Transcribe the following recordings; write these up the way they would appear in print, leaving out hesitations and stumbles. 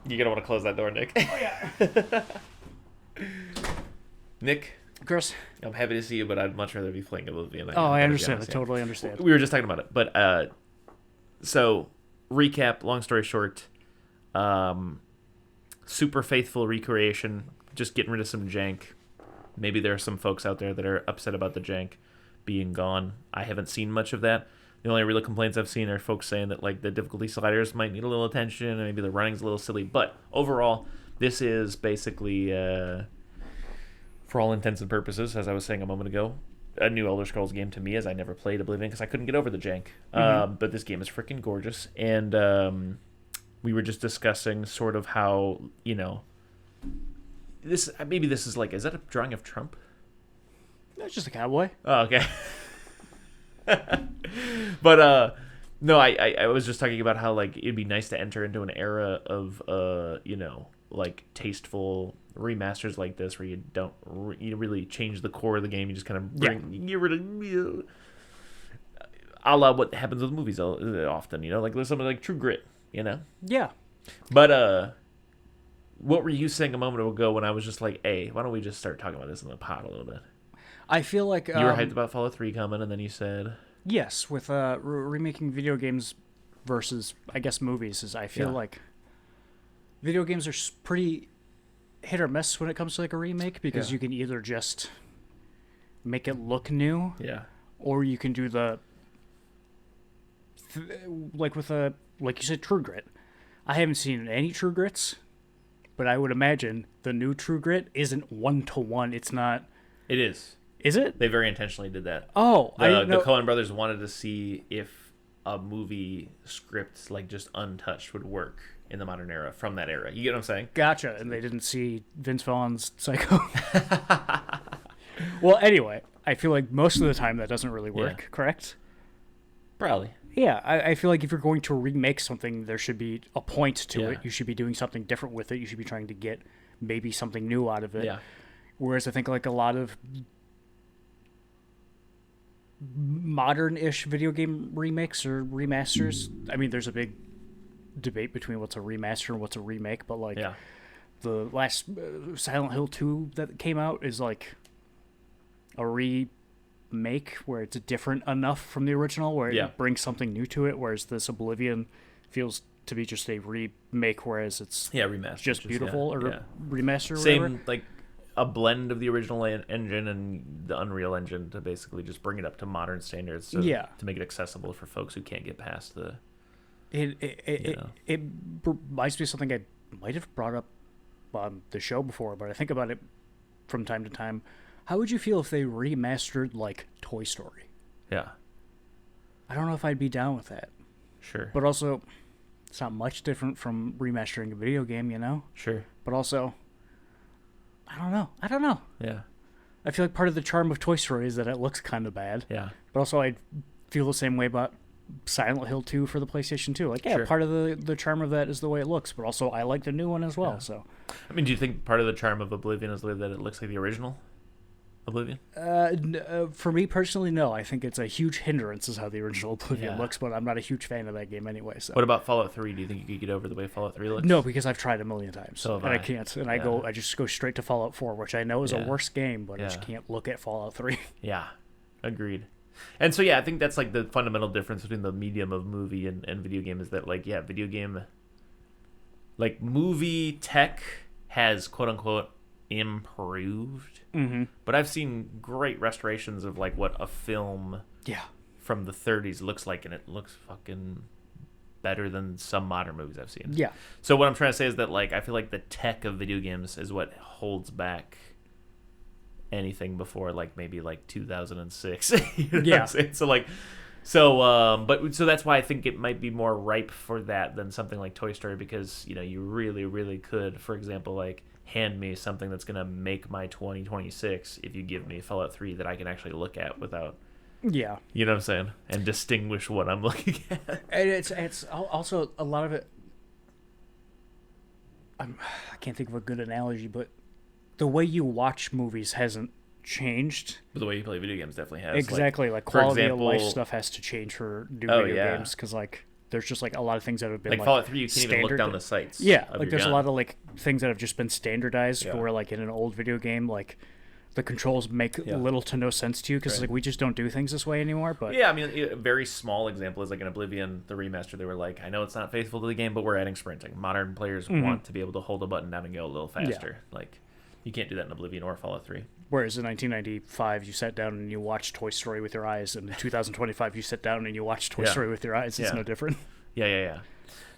You're gonna want to close that door, Nick. Oh yeah. Nick, Chris. I'm happy to see you, but I'd much rather be playing Oblivion. Oh, I understand. I totally understand. We were just talking about it, but so recap. Long story short, super faithful recreation. Just getting rid of some jank. Maybe there are some folks out there that are upset about the jank being gone. I haven't seen much of that. The only real complaints I've seen are folks saying that like the difficulty sliders might need a little attention and maybe the running's a little silly. But overall, this is basically, for all intents and purposes, as I was saying a moment ago, a new Elder Scrolls game to me, as I never played Oblivion because I couldn't get over the jank. But this game is freaking gorgeous. And we were just discussing sort of how, you know, this is like, is that a drawing of Trump? That's just a cowboy. Oh, okay. But no, I was just talking about how like it'd be nice to enter into an era of you know, like tasteful remasters like this where you don't you really change the core of the game. You just kind of get rid of a la what happens with movies often. You know, like there's something like True Grit. You know. Yeah. But what were you saying a moment ago when I was just like, hey, why don't we just start talking about this in the pod a little bit? I feel like you were hyped about Fallout 3 coming, and then you said yes, with remaking video games versus I guess movies. Is I feel like video games are pretty hit or miss when it comes to like a remake because you can either just make it look new, or you can do the like with a like you said, True Grit. I haven't seen any True Grits, but I would imagine the new True Grit isn't 1-to-1. It's not. It is. Is it? They very intentionally did that. Oh, the Coen brothers wanted to see if a movie script like just untouched would work in the modern era from that era. You get what I'm saying? Gotcha. And they didn't see Vince Vaughn's Psycho. Well, anyway, I feel like most of the time that doesn't really work. Correct? Probably. Yeah, I feel like if you're going to remake something, there should be a point to it. You should be doing something different with it. You should be trying to get maybe something new out of it. Yeah. Whereas I think like a lot of modern-ish video game remakes or remasters, I mean, there's a big debate between what's a remaster and what's a remake, but like the last Silent Hill 2 that came out is like a remake where it's different enough from the original where it brings something new to it, whereas this Oblivion feels to be just a remake, whereas it's remaster, just beautiful or remaster or same whatever. Like a blend of the original engine and the Unreal Engine to basically just bring it up to modern standards to make it accessible for folks who can't get past the it reminds me of something I might have brought up on the show before, but I think about it from time to time. How would you feel if they remastered like Toy Story? Yeah. I don't know if I'd be down with that. Sure. But also, it's not much different from remastering a video game, you know? Sure. But also, I don't know. Yeah. I feel like part of the charm of Toy Story is that it looks kind of bad. Yeah. But also, I feel the same way about Silent Hill 2 for the PlayStation 2. Like, part of the charm of that is the way it looks, but also I like the new one as well. Yeah. So, I mean, do you think part of the charm of Oblivion is that it looks like the original Oblivion? For me personally, no. I think it's a huge hindrance is how the original Oblivion looks, but I'm not a huge fan of that game anyway. So, what about Fallout 3? Do you think you could get over the way Fallout 3 looks? No, because I've tried a million times, so and I can't. And I just go straight to Fallout 4, which I know is a worse game, but I just can't look at Fallout 3. Yeah, agreed. And so I think that's like the fundamental difference between the medium of movie and video game is that like video game, like movie tech has quote unquote improved. Mm-hmm. But I've seen great restorations of like what a film from the 30s looks like, and it looks fucking better than some modern movies I've seen. Yeah. So what I'm trying to say is that like I feel like the tech of video games is what holds back anything before like maybe like 2006. You know what I'm saying? So that's why I think it might be more ripe for that than something like Toy Story, because you really, really could, for example, like hand me something that's going to make my 2026 if you give me Fallout 3 that I can actually look at without you know what I'm saying, and distinguish what I'm looking at. And it's also a lot of it, I can't think of a good analogy, but the way you watch movies hasn't changed. But the way you play video games definitely has. Exactly, like quality of life stuff has to change for new video games, because like there's just like a lot of things that have been like Fallout 3, you can't even look down the sights. Yeah, like there's a lot of like things that have just been standardized Yeah. where like in an old video game, like the controls make little to no sense to you because like we just don't do things this way anymore. But yeah, I mean, a very small example is like in Oblivion, the remaster. They were like, I know it's not faithful to the game, but we're adding sprinting. Modern players want to be able to hold a button down and go a little faster. Like, you can't do that in Oblivion or Fallout 3. Whereas in 1995, you sat down and you watched Toy Story with your eyes, and in 2025, you sit down and you watch Toy Story with your eyes. It's no different. Yeah.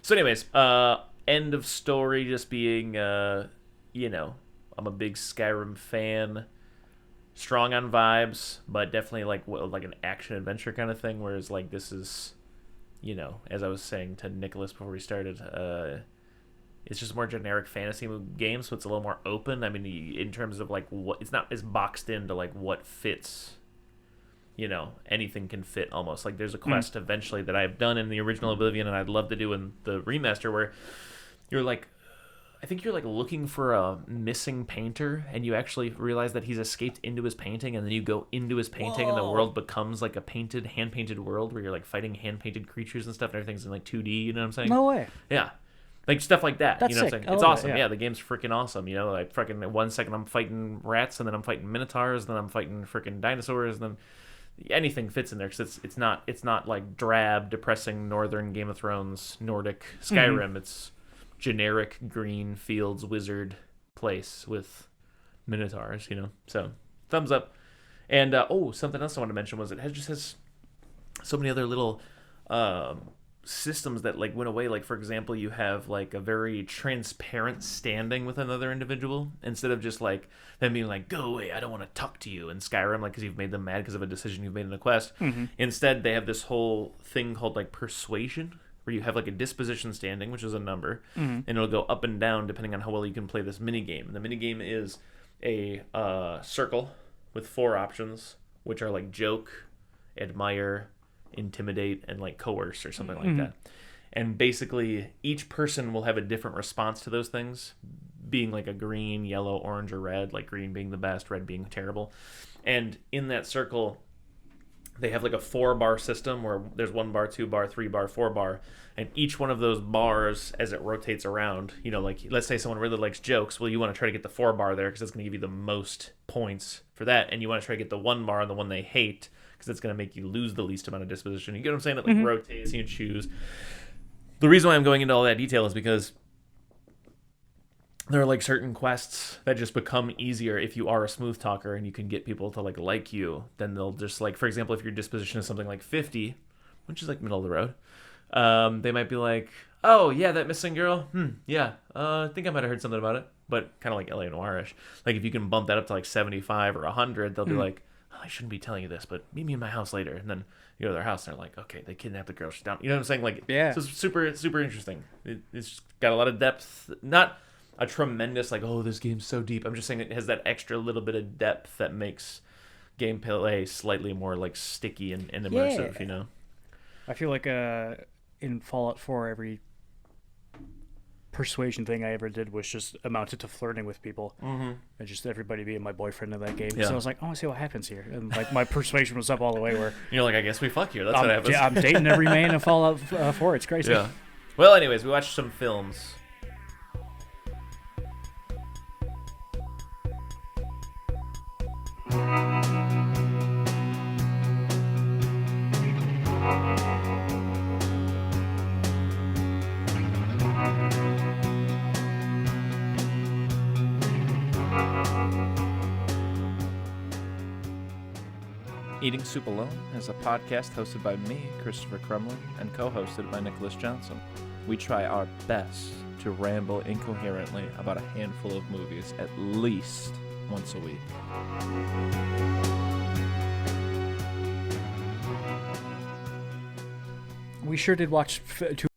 So, anyways, end of story. Just being, I'm a big Skyrim fan. Strong on vibes, but definitely like an action adventure kind of thing. Whereas like this is, as I was saying to Nicholas before we started, it's just more generic fantasy game, so it's a little more open. I mean, in terms of like what, it's not as boxed into like what fits. Anything can fit almost. Like there's a quest eventually that I've done in the original Oblivion, and I'd love to do in the remaster, where you're like, I think you're like looking for a missing painter, and you actually realize that he's escaped into his painting, and then you go into his painting, and the world becomes like a hand-painted world where you're like fighting hand-painted creatures and stuff, and everything's in like 2D. You know what I'm saying? No way. Yeah, like stuff like that. That's you know sick. what I'm saying? It's awesome. Yeah, the game's freaking awesome. Like freaking 1 second I'm fighting rats, and then I'm fighting minotaurs, and then I'm fighting freaking dinosaurs, and then anything fits in there because it's not like drab, depressing Northern Game of Thrones, Nordic Skyrim. It's generic green fields wizard place with minotaurs, so thumbs up. And something else I wanted to mention was it has so many other little systems that like went away. Like for example, you have like a very transparent standing with another individual instead of just like them being like, go away, I don't want to talk to you in Skyrim, like because you've made them mad because of a decision you've made in a quest. Instead they have this whole thing called like persuasion, where you have like a disposition standing, which is a number, and it'll go up and down depending on how well you can play this minigame. And the minigame is a circle with 4 options, which are like joke, admire, intimidate, and like coerce or something like that. And basically, each person will have a different response to those things, being like a green, yellow, orange, or red, like green being the best, red being terrible. And in that circle, they have like a 4-bar system where there's 1 bar, 2 bar, 3 bar, 4 bar, and each one of those bars, as it rotates around, like let's say someone really likes jokes, well, you want to try to get the 4 bar there because it's going to give you the most points for that, and you want to try to get the 1 bar on the one they hate because it's going to make you lose the least amount of disposition. You get what I'm saying? It like rotates and you choose. The reason why I'm going into all that detail is because there are like certain quests that just become easier if you are a smooth talker and you can get people to like you. Then they'll just like, for example, if your disposition is something like 50, which is like middle of the road, they might be like, oh yeah, that missing girl, yeah, I think I might have heard something about it, but kind of like LA Noirish. Like if you can bump that up to like 75 or 100, they'll be like, oh, I shouldn't be telling you this, but meet me in my house later. And then you go to their house and they're like, okay, they kidnapped the girl, she's down. You know what I'm saying? Like, yeah, so it's super interesting. It's got a lot of depth, not a tremendous like, oh, this game's so deep. I'm just saying it has that extra little bit of depth that makes gameplay slightly more like sticky and immersive. I feel like in Fallout 4, every persuasion thing I ever did was just amounted to flirting with people, and just everybody being my boyfriend in that game. So I was like, I want to see what happens here, and like my persuasion was up all the way. Where you're like, I guess we fuck here. That's what happens. Yeah, I'm dating every man in Fallout 4. It's crazy. Yeah. Well, anyways, we watched some films. Eating Soup Alone is a podcast hosted by me, Christopher Crumley, and co-hosted by Nicholas Johnson. We try our best to ramble incoherently about a handful of movies at least once a week. We sure did watch Two